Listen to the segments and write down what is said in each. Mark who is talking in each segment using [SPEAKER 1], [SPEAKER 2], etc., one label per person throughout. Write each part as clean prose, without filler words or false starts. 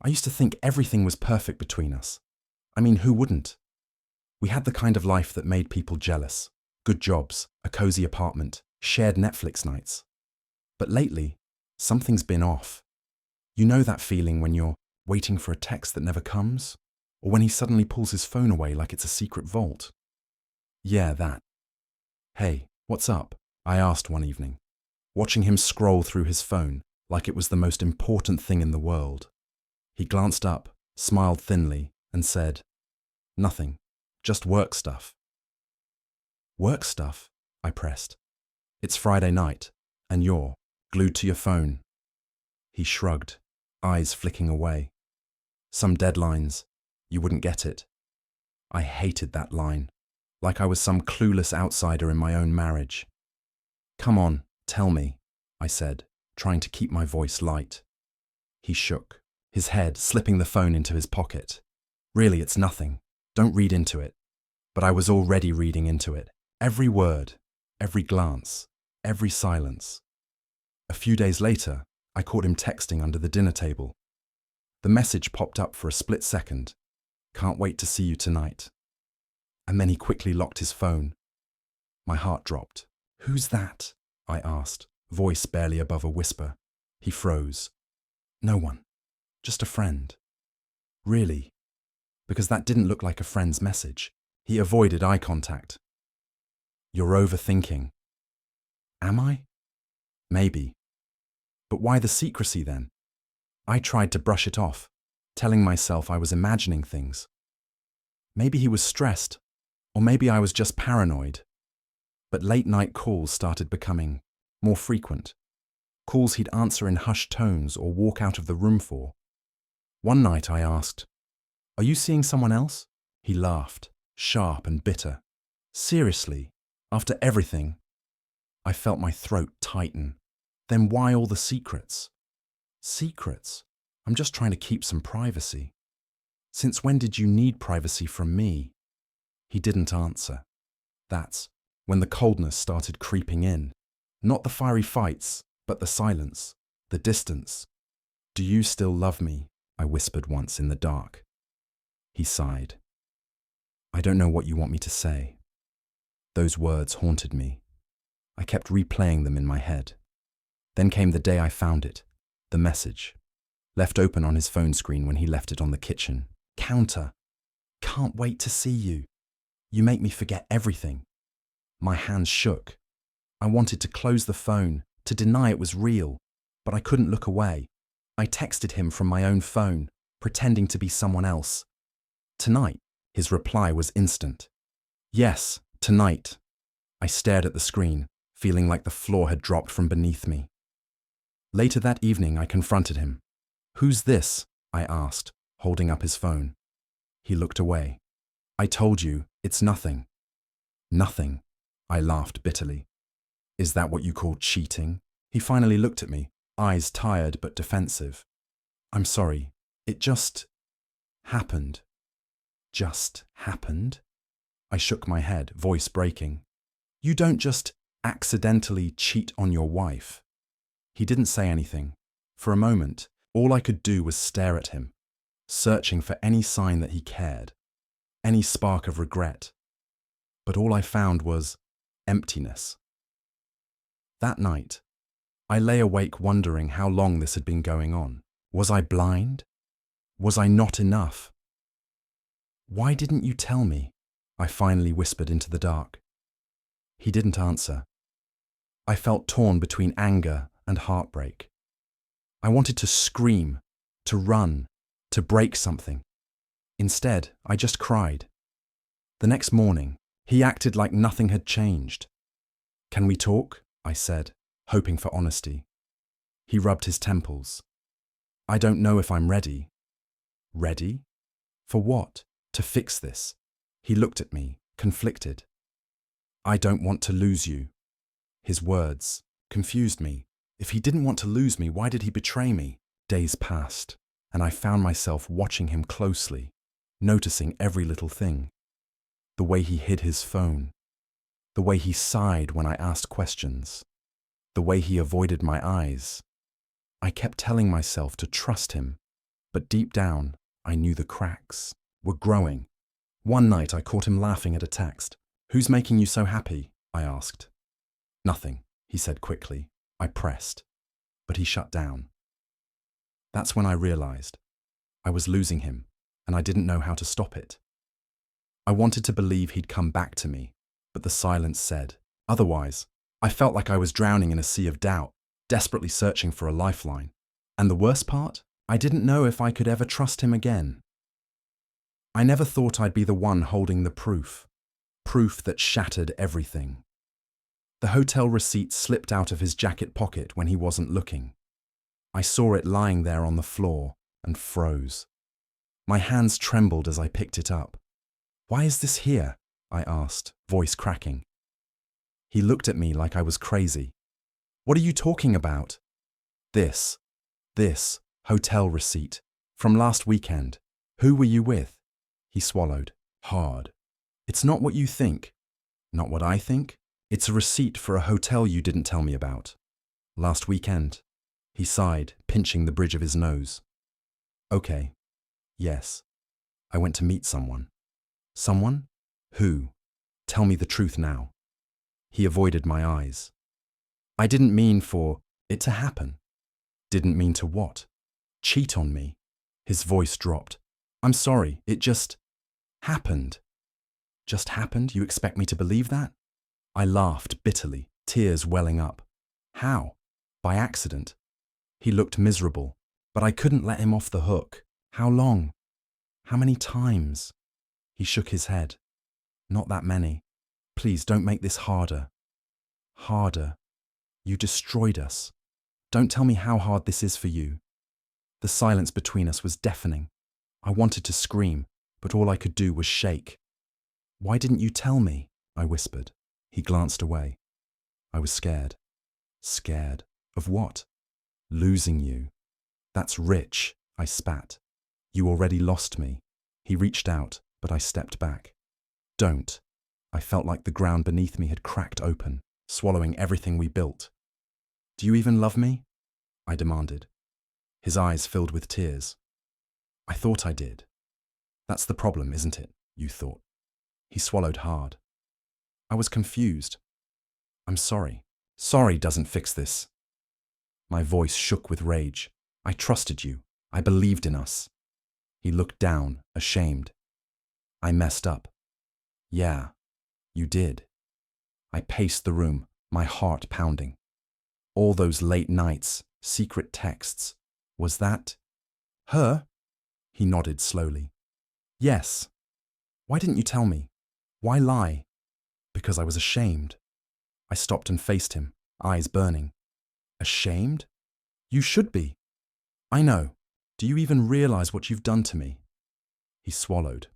[SPEAKER 1] I used to think everything was perfect between us. I mean, who wouldn't? We had the kind of life that made people jealous. Good jobs, a cozy apartment, shared Netflix nights. But lately, something's been off. You know that feeling when you're waiting for a text that never comes? Or when he suddenly pulls his phone away like it's a secret vault? Yeah, that. Hey, what's up? I asked one evening, watching him scroll through his phone like it was the most important thing in the world. He glanced up, smiled thinly, and said, "Nothing, just work stuff." Work stuff? I pressed. It's Friday night, and you're glued to your phone. He shrugged, eyes flicking away. Some deadlines, you wouldn't get it. I hated that line, like I was some clueless outsider in my own marriage. Come on, tell me, I said, trying to keep my voice light. He shook, his head slipping the phone into his pocket. Really, it's nothing. Don't read into it. But I was already reading into it. Every word, every glance, every silence. A few days later, I caught him texting under the dinner table. The message popped up for a split second. Can't wait to see you tonight. And then he quickly locked his phone. My heart dropped. Who's that? I asked, voice barely above a whisper. He froze. No one. Just a friend. Really? Because that didn't look like a friend's message. He avoided eye contact. You're overthinking. Am I? Maybe. But why the secrecy then? I tried to brush it off, telling myself I was imagining things. Maybe he was stressed, or maybe I was just paranoid. But late-night calls started becoming more frequent. Calls he'd answer in hushed tones or walk out of the room for. One night I asked, "Are you seeing someone else?" He laughed, sharp and bitter. Seriously, after everything? I felt my throat tighten. Then why all the secrets? Secrets? I'm just trying to keep some privacy. Since when did you need privacy from me? He didn't answer. That's when the coldness started creeping in. Not the fiery fights, but the silence, the distance. Do you still love me? I whispered once in the dark. He sighed. I don't know what you want me to say. Those words haunted me. I kept replaying them in my head. Then came the day I found it, the message, left open on his phone screen when he left it on the kitchen. Counter. Can't wait to see you. You make me forget everything. My hands shook. I wanted to close the phone, to deny it was real, but I couldn't look away. I texted him from my own phone, pretending to be someone else. Tonight, his reply was instant. Yes, tonight. I stared at the screen, feeling like the floor had dropped from beneath me. Later that evening, I confronted him. Who's this? I asked, holding up his phone. He looked away. I told you, it's nothing. Nothing, I laughed bitterly. Is that what you call cheating? He finally looked at me, eyes tired but defensive. I'm sorry, it just happened. Just happened? I shook my head, voice breaking. You don't just accidentally cheat on your wife. He didn't say anything. For a moment, all I could do was stare at him, searching for any sign that he cared, any spark of regret. But all I found was emptiness. That night, I lay awake wondering how long this had been going on. Was I blind? Was I not enough? Why didn't you tell me? I finally whispered into the dark. He didn't answer. I felt torn between anger and heartbreak. I wanted to scream, to run, to break something. Instead, I just cried. The next morning, he acted like nothing had changed. Can we talk? I said, hoping for honesty. He rubbed his temples. I don't know if I'm ready. Ready? For what? To fix this. He looked at me, conflicted. I don't want to lose you. His words confused me. If he didn't want to lose me, why did he betray me? Days passed, and I found myself watching him closely, noticing every little thing. The way he hid his phone. The way he sighed when I asked questions. The way he avoided my eyes. I kept telling myself to trust him, But deep down, I knew the cracks were growing. One night I caught him laughing at a text. "Who's making you so happy?" I asked. "Nothing," he said quickly. I pressed, but he shut down. That's when I realized I was losing him, and I didn't know how to stop it. I wanted to believe he'd come back to me, but the silence said otherwise. I felt like I was drowning in a sea of doubt, desperately searching for a lifeline. And the worst part? I didn't know if I could ever trust him again. I never thought I'd be the one holding the proof that shattered everything. The hotel receipt slipped out of his jacket pocket when he wasn't looking. I saw it lying there on the floor and froze. My hands trembled as I picked it up. "Why is this here?" I asked, voice cracking. He looked at me like I was crazy. "What are you talking about?" This hotel receipt from last weekend. Who were you with?" He swallowed hard. "It's not what you think." "Not what I think? It's a receipt for a hotel you didn't tell me about. Last weekend." He sighed, pinching the bridge of his nose. "Okay. Yes. I went to meet someone." "Someone? Who? Tell me the truth now." He avoided my eyes. "I didn't mean for it to happen." "Didn't mean to what?" "Cheat on me." His voice dropped. "I'm sorry, it just happened." "Just happened? You expect me to believe that?" I laughed bitterly, tears welling up. "How? By accident." He looked miserable, but I couldn't let him off the hook. "How long? How many times?" He shook his head. "Not that many. Please don't make this harder." "Harder? You destroyed us. Don't tell me how hard this is for you." The silence between us was deafening. I wanted to scream, but all I could do was shake. "Why didn't you tell me?" I whispered. He glanced away. I was scared. Scared? Of what? "Losing you." "That's rich," I spat. "You already lost me." He reached out, but I stepped back. "Don't." I felt like the ground beneath me had cracked open, swallowing everything we built. "Do you even love me?" I demanded. His eyes filled with tears. "I thought I did." "That's the problem, isn't it? You thought." He swallowed hard. I was confused. "I'm sorry." "Sorry doesn't fix this." My voice shook with rage. "I trusted you. I believed in us." He looked down, ashamed. "I messed up." "Yeah, you did." I paced the room, my heart pounding. All those late nights, secret texts. Was that her? He nodded slowly. "Yes." "Why didn't you tell me? Why lie?" "Because I was ashamed." I stopped and faced him, eyes burning. "Ashamed? You should be." "I know. Do you even realize what you've done to me?" He swallowed.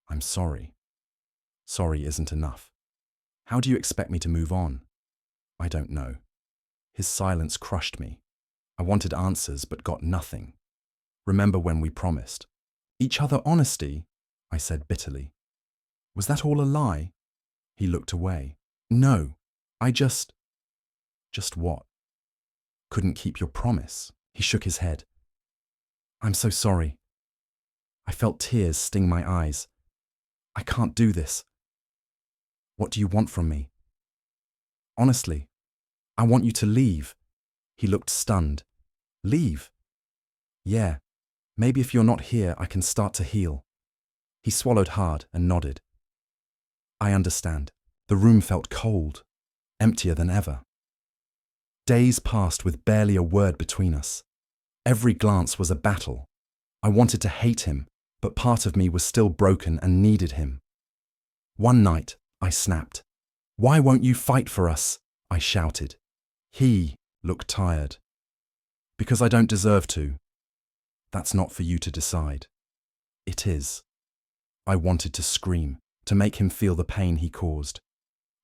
[SPEAKER 1] "I'm sorry." "Sorry isn't enough. How do you expect me to move on?" "I don't know." His silence crushed me. I wanted answers but got nothing. "Remember when we promised?" "Each other honesty," I said bitterly. "Was that all a lie?" He looked away. "No, I just..." "Just what?" "Couldn't keep your promise." He shook his head. "I'm so sorry." I felt tears sting my eyes. "I can't do this." "What do you want from me?" "Honestly, I want you to leave." He looked stunned. "Leave?" "Yeah, maybe if you're not here, I can start to heal." He swallowed hard and nodded. "I understand." The room felt cold, emptier than ever. Days passed with barely a word between us. Every glance was a battle. I wanted to hate him, but part of me was still broken and needed him. One night, I snapped. "Why won't you fight for us?" I shouted. He looked tired. "Because I don't deserve to." "That's not for you to decide." "It is." I wanted to scream, to make him feel the pain he caused.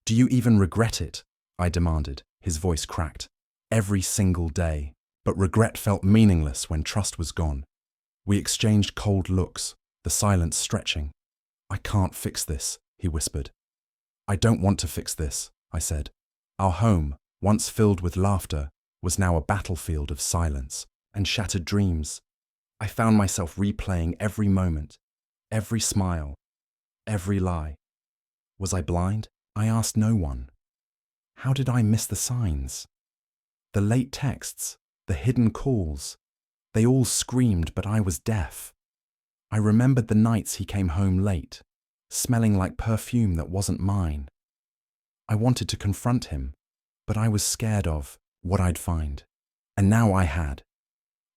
[SPEAKER 1] "Do you even regret it?" I demanded, his voice cracked. "Every single day." But regret felt meaningless when trust was gone. We exchanged cold looks, the silence stretching. "I can't fix this," he whispered. "I don't want to fix this," I said. Our home, once filled with laughter, was now a battlefield of silence and shattered dreams. I found myself replaying every moment, every smile, every lie. Was I blind? I asked no one. How did I miss the signs? The late texts, the hidden calls, they all screamed, but I was deaf. I remembered the nights he came home late, smelling like perfume that wasn't mine. I wanted to confront him, but I was scared of what I'd find. And now I had.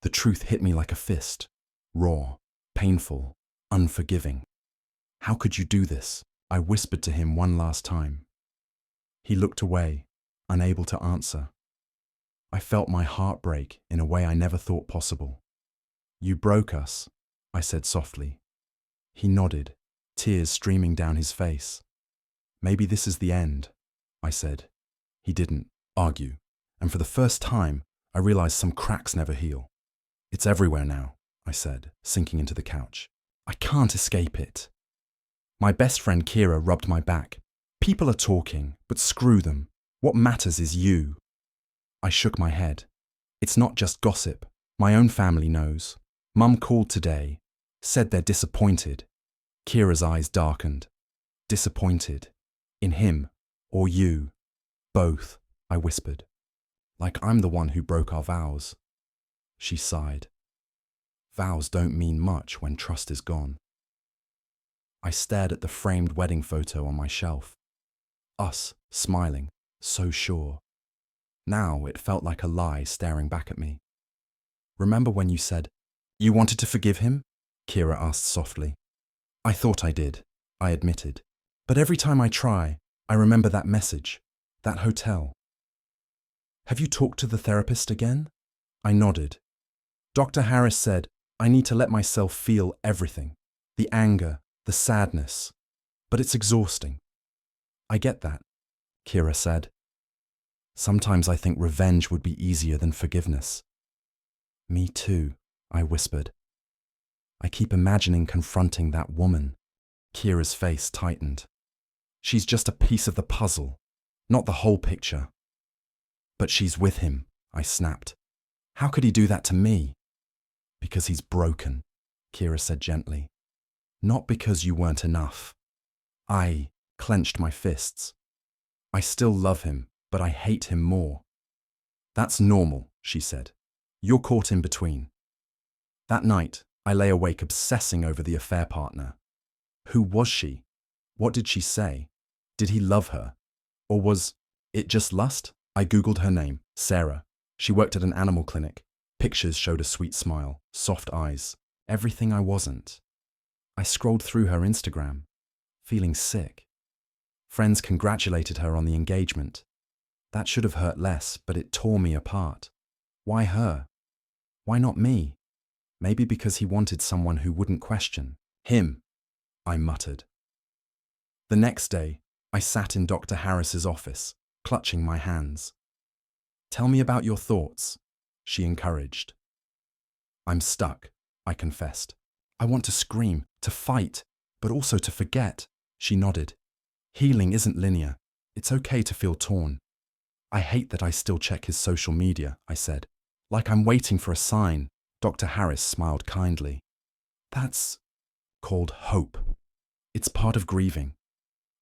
[SPEAKER 1] The truth hit me like a fist, raw, painful, unforgiving. How could you do this? I whispered to him one last time. He looked away, unable to answer. I felt my heart break in a way I never thought possible. You broke us, I said softly. He nodded, tears streaming down his face. Maybe this is the end, I said. He didn't argue, and for the first time, I realized some cracks never heal. It's everywhere now, I said, sinking into the couch. I can't escape it. My best friend Kira rubbed my back. People are talking, but screw them. What matters is you. I shook my head. It's not just gossip. My own family knows. Mum called today, said they're disappointed. Kira's eyes darkened. Disappointed. In him, or you. Both, I whispered. Like I'm the one who broke our vows. She sighed. Vows don't mean much when trust is gone. I stared at the framed wedding photo on my shelf. Us, smiling, so sure. Now it felt like a lie staring back at me. Remember when you said, "You wanted to forgive him?" Kira asked softly. I thought I did, I admitted. But every time I try, I remember that message, that hotel. Have you talked to the therapist again? I nodded. Dr. Harris said, I need to let myself feel everything. The anger, the sadness. But it's exhausting. I get that, Kira said. Sometimes I think revenge would be easier than forgiveness. Me too, I whispered. I keep imagining confronting that woman. Kira's face tightened. She's just a piece of the puzzle, not the whole picture. But she's with him, I snapped. How could he do that to me? Because he's broken, Kira said gently. Not because you weren't enough. I clenched my fists. I still love him, but I hate him more. That's normal, she said. You're caught in between. That night, I lay awake obsessing over the affair partner. Who was she? What did she say? Did he love her? Or was it just lust? I googled her name, Sarah. She worked at an animal clinic. Pictures showed a sweet smile, soft eyes, everything I wasn't. I scrolled through her Instagram, feeling sick. Friends congratulated her on the engagement. That should have hurt less, but it tore me apart. Why her? Why not me? Maybe because he wanted someone who wouldn't question. Him, I muttered. The next day, I sat in Dr. Harris's office, clutching my hands. Tell me about your thoughts, she encouraged. I'm stuck, I confessed. I want to scream, to fight, but also to forget, she nodded. Healing isn't linear. It's okay to feel torn. I hate that I still check his social media, I said. Like I'm waiting for a sign. Dr. Harris smiled kindly. That's called hope. It's part of grieving.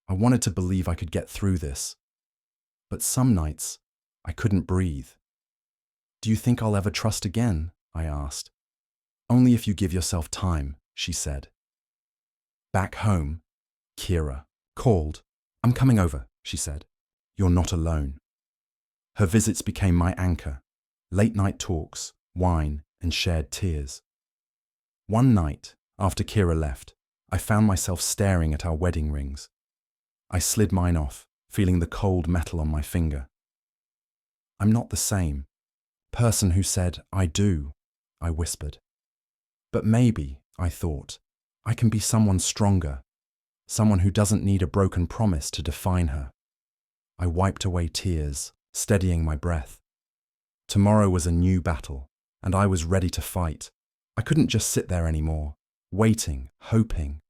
[SPEAKER 1] I wanted to believe I could get through this. But some nights, I couldn't breathe. Do you think I'll ever trust again? I asked. Only if you give yourself time, she said. Back home, Kira called. I'm coming over, she said. You're not alone. Her visits became my anchor. Late night talks, wine, and shared tears. One night, after Kira left, I found myself staring at our wedding rings. I slid mine off, feeling the cold metal on my finger. I'm not the same. Person who said, I do, I whispered. But maybe, I thought, I can be someone stronger, someone who doesn't need a broken promise to define her. I wiped away tears, steadying my breath. Tomorrow was a new battle, and I was ready to fight. I couldn't just sit there anymore, waiting, hoping,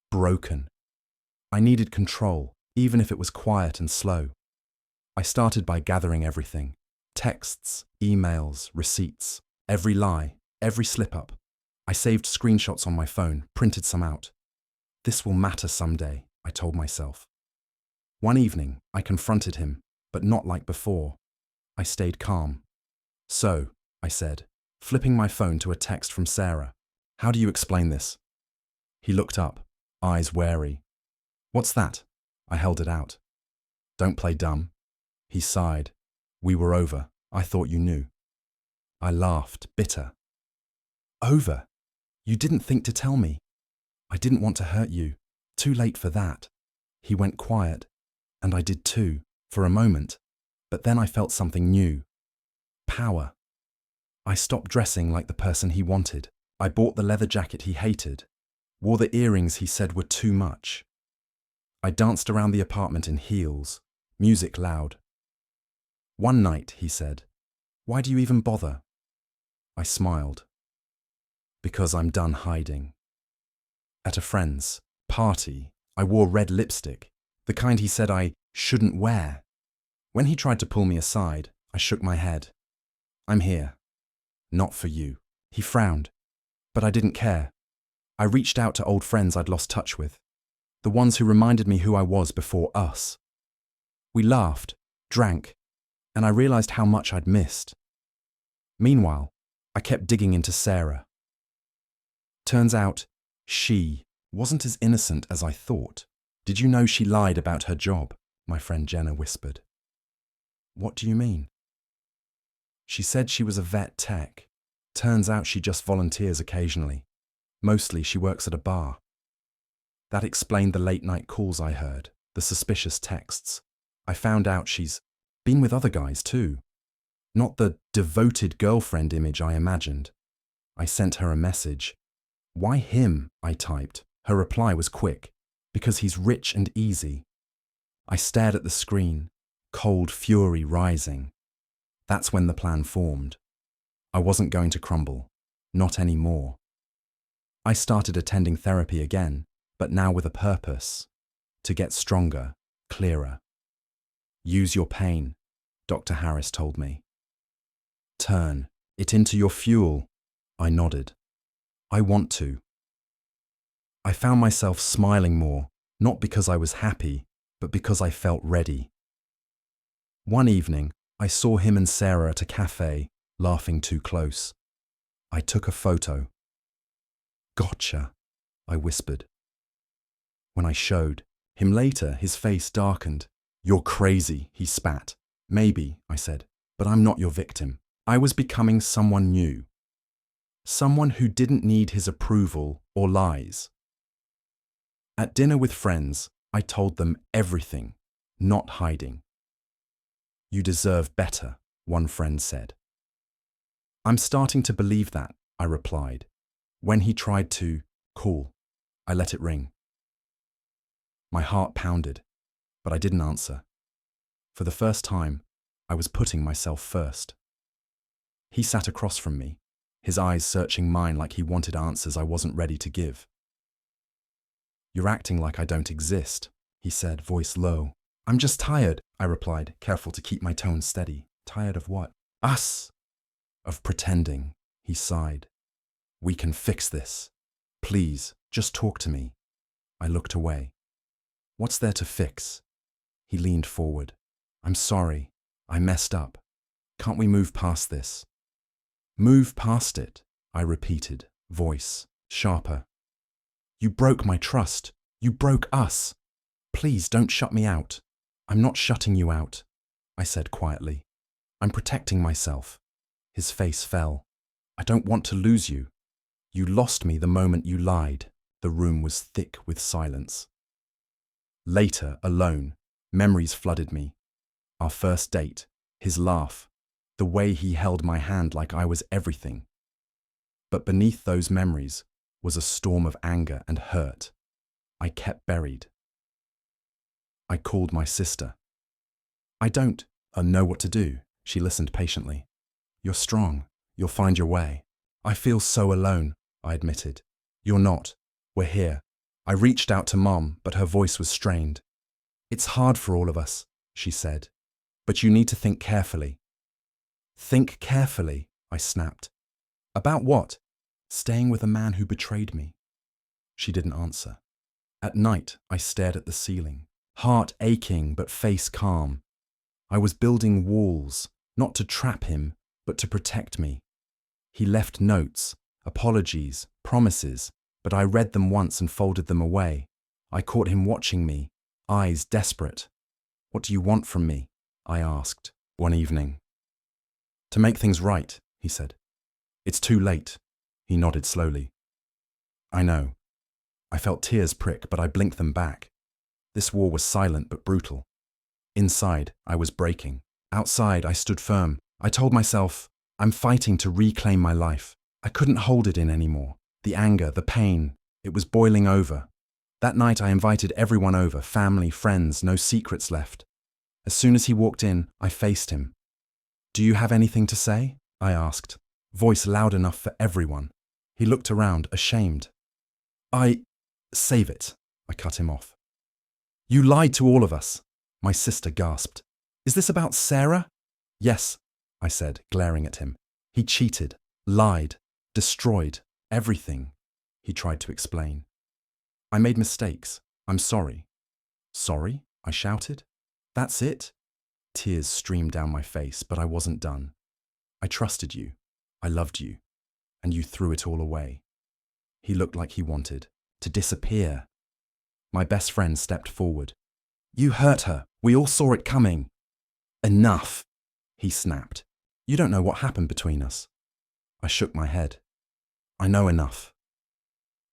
[SPEAKER 1] broken. I needed control, even if it was quiet and slow. I started by gathering everything. Texts, emails, receipts, every lie, every slip-up. I saved screenshots on my phone, printed some out. This will matter someday, I told myself. One evening, I confronted him, but not like before. I stayed calm. So, I said, flipping my phone to a text from Sarah. How do you explain this? He looked up, eyes wary. What's that? I held it out. Don't play dumb. He sighed. We were over. I thought you knew. I laughed, bitter. Over? You didn't think to tell me. I didn't want to hurt you. Too late for that. He went quiet, and I did too, for a moment. But then I felt something new. Power. I stopped dressing like the person he wanted. I bought the leather jacket he hated, wore the earrings he said were too much. I danced around the apartment in heels, music loud. One night, he said, "Why do you even bother?" I smiled. Because I'm done hiding. At a friend's party, I wore red lipstick, the kind he said I shouldn't wear. When he tried to pull me aside, I shook my head. I'm here. Not for you. He frowned. But I didn't care. I reached out to old friends I'd lost touch with, the ones who reminded me who I was before us. We laughed, drank, and I realized how much I'd missed. Meanwhile, I kept digging into Sarah. Turns out, she wasn't as innocent as I thought. Did you know she lied about her job? My friend Jenna whispered. What do you mean? She said she was a vet tech. Turns out she just volunteers occasionally. Mostly she works at a bar. That explained the late-night calls I heard, the suspicious texts. I found out she's been with other guys too. Not the devoted girlfriend image I imagined. I sent her a message. Why him? I typed. Her reply was quick. Because he's rich and easy. I stared at the screen, cold fury rising. That's when the plan formed. I wasn't going to crumble. Not anymore. I started attending therapy again, but now with a purpose. To get stronger, clearer. Use your pain, Dr. Harris told me. Turn it into your fuel. I nodded. I want to. I found myself smiling more, not because I was happy, but because I felt ready. One evening, I saw him and Sarah at a cafe, laughing too close. I took a photo. Gotcha, I whispered. When I showed him later, his face darkened. You're crazy, he spat. Maybe, I said, but I'm not your victim. I was becoming someone new. Someone who didn't need his approval or lies. At dinner with friends, I told them everything, not hiding. You deserve better, one friend said. I'm starting to believe that, I replied. When he tried to call, I let it ring. My heart pounded, but I didn't answer. For the first time, I was putting myself first. He sat across from me, his eyes searching mine like he wanted answers I wasn't ready to give. You're acting like I don't exist, he said, voice low. I'm just tired, I replied, careful to keep my tone steady. Tired of what? Us. Of pretending, he sighed. We can fix this. Please, just talk to me. I looked away. What's there to fix? He leaned forward. I'm sorry. I messed up. Can't we move past this? Move past it, I repeated, voice sharper. You broke my trust. You broke us. Please don't shut me out. I'm not shutting you out, I said quietly. I'm protecting myself. His face fell. I don't want to lose you. You lost me the moment you lied. The room was thick with silence. Later, alone, memories flooded me. Our first date, his laugh, the way he held my hand like I was everything. But beneath those memories was a storm of anger and hurt I kept buried. I called my sister. I don't know what to do, she listened patiently. You're strong. You'll find your way. I feel so alone, I admitted. You're not. We're here. I reached out to Mom, but her voice was strained. It's hard for all of us, she said. But you need to think carefully. Think carefully, I snapped. About what? Staying with a man who betrayed me. She didn't answer. At night, I stared at the ceiling, heart aching but face calm. I was building walls, not to trap him, but to protect me. He left notes, apologies, promises, but I read them once and folded them away. I caught him watching me, eyes desperate. "What do you want from me?" I asked, one evening. "To make things right," he said. "It's too late." He nodded slowly. "I know." I felt tears prick, but I blinked them back. This war was silent but brutal. Inside, I was breaking. Outside, I stood firm. I told myself, I'm fighting to reclaim my life. I couldn't hold it in anymore. The anger, the pain, it was boiling over. That night, I invited everyone over, family, friends, no secrets left. As soon as he walked in, I faced him. "Do you have anything to say?" I asked, voice loud enough for everyone. He looked around, ashamed. Save it," I cut him off. "You lied to all of us," my sister gasped. "Is this about Sarah?" "Yes," I said, glaring at him. "He cheated, lied, destroyed everything," he tried to explain. "I made mistakes. I'm sorry." "Sorry?" I shouted. "That's it?" Tears streamed down my face, but I wasn't done. "I trusted you. I loved you. And you threw it all away." He looked like he wanted to disappear. My best friend stepped forward. "You hurt her. We all saw it coming." "Enough," he snapped. "You don't know what happened between us." I shook my head. "I know enough."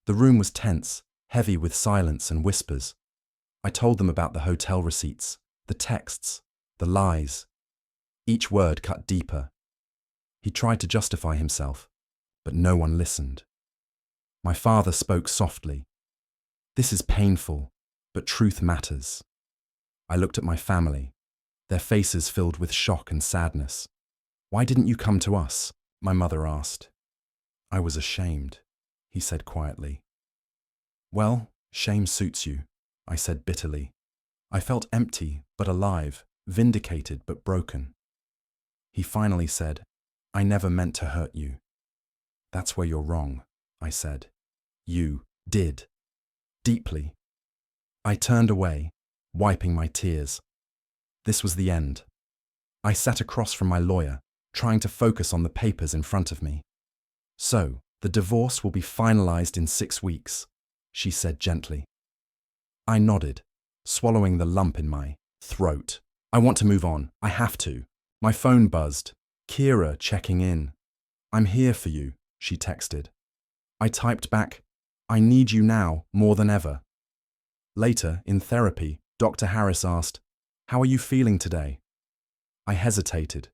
[SPEAKER 1] The room was tense, heavy with silence and whispers. I told them about the hotel receipts, the texts, the lies. Each word cut deeper. He tried to justify himself, but no one listened. My father spoke softly. "This is painful, but truth matters." I looked at my family, their faces filled with shock and sadness. "Why didn't you come to us?" my mother asked. "I was ashamed," he said quietly. "Well, shame suits you," I said bitterly. I felt empty but alive, vindicated but broken. He finally said, "I never meant to hurt you." "That's where you're wrong," I said. "You did. Deeply." I turned away, wiping my tears. This was the end. I sat across from my lawyer, trying to focus on the papers in front of me. "So, the divorce will be finalized in 6 weeks," she said gently. I nodded, swallowing the lump in my throat. "I want to move on. I have to." My phone buzzed. Kira checking in. "I'm here for you," she texted. I typed back, "I need you now more than ever." Later, in therapy, Dr. Harris asked, "How are you feeling today?" I hesitated.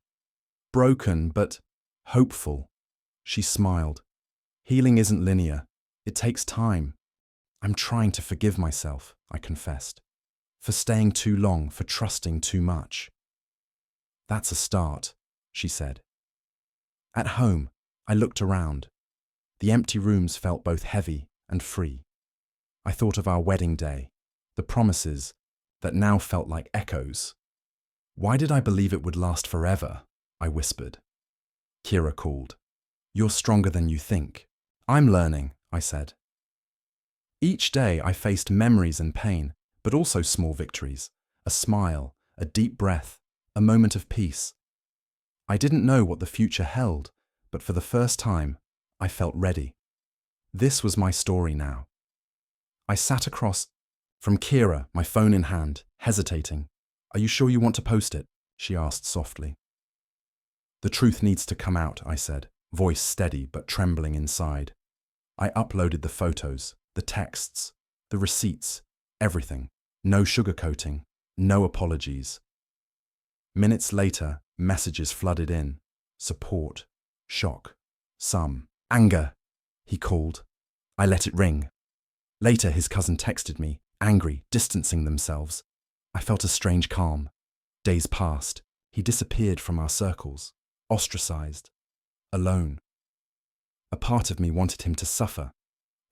[SPEAKER 1] "Broken, but hopeful." She smiled. "Healing isn't linear. It takes time." "I'm trying to forgive myself," I confessed, "for staying too long, for trusting too much." "That's a start," she said. At home, I looked around. The empty rooms felt both heavy and free. I thought of our wedding day, the promises that now felt like echoes. "Why did I believe it would last forever?" I whispered. Kira called. "You're stronger than you think." "I'm learning," I said. Each day I faced memories and pain, but also small victories, a smile, a deep breath, a moment of peace. I didn't know what the future held, but for the first time, I felt ready. This was my story now. I sat across from Kira, my phone in hand, hesitating. "Are you sure you want to post it?" she asked softly. "The truth needs to come out," I said, voice steady but trembling inside. I uploaded the photos, the texts, the receipts, everything. No sugarcoating, no apologies. Minutes later, messages flooded in. Support, shock, some anger. He called. I let it ring. Later, his cousin texted me, angry, distancing themselves. I felt a strange calm. Days passed. He disappeared from our circles, ostracized, alone. A part of me wanted him to suffer.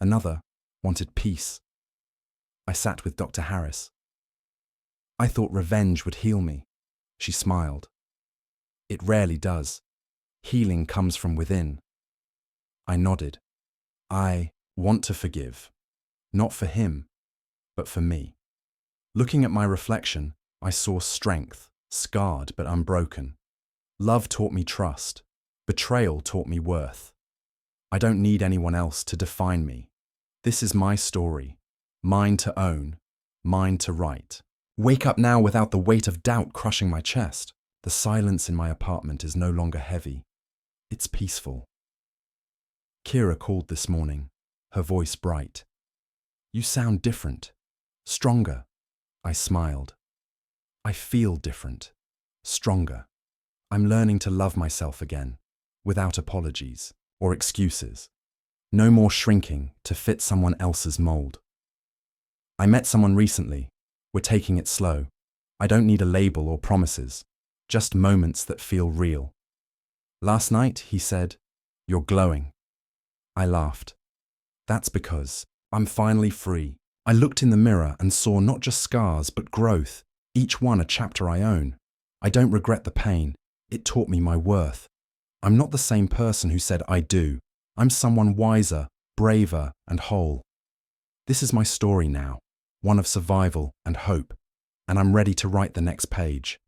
[SPEAKER 1] Another wanted peace. I sat with Dr. Harris. I thought revenge would heal me. She smiled. It rarely does. Healing comes from within. I nodded. I want to forgive, not for him, but for me. Looking at my reflection, I saw strength, scarred but unbroken. Love taught me trust. Betrayal taught me worth. I don't need anyone else to define me. This is my story, mine to own, mine to write. Wake up now without the weight of doubt crushing my chest. The silence in my apartment is no longer heavy. It's peaceful. Kira called this morning, her voice bright. You sound different, stronger. I smiled. I feel different, stronger. I'm learning to love myself again, without apologies or excuses. No more shrinking to fit someone else's mold. I met someone recently. We're taking it slow. I don't need a label or promises, just moments that feel real. Last night, he said, "You're glowing." I laughed. That's because I'm finally free. I looked in the mirror and saw not just scars, but growth, each one a chapter I own. I don't regret the pain. It taught me my worth. I'm not the same person who said I do. I'm someone wiser, braver, and whole. This is my story now, one of survival and hope, and I'm ready to write the next page.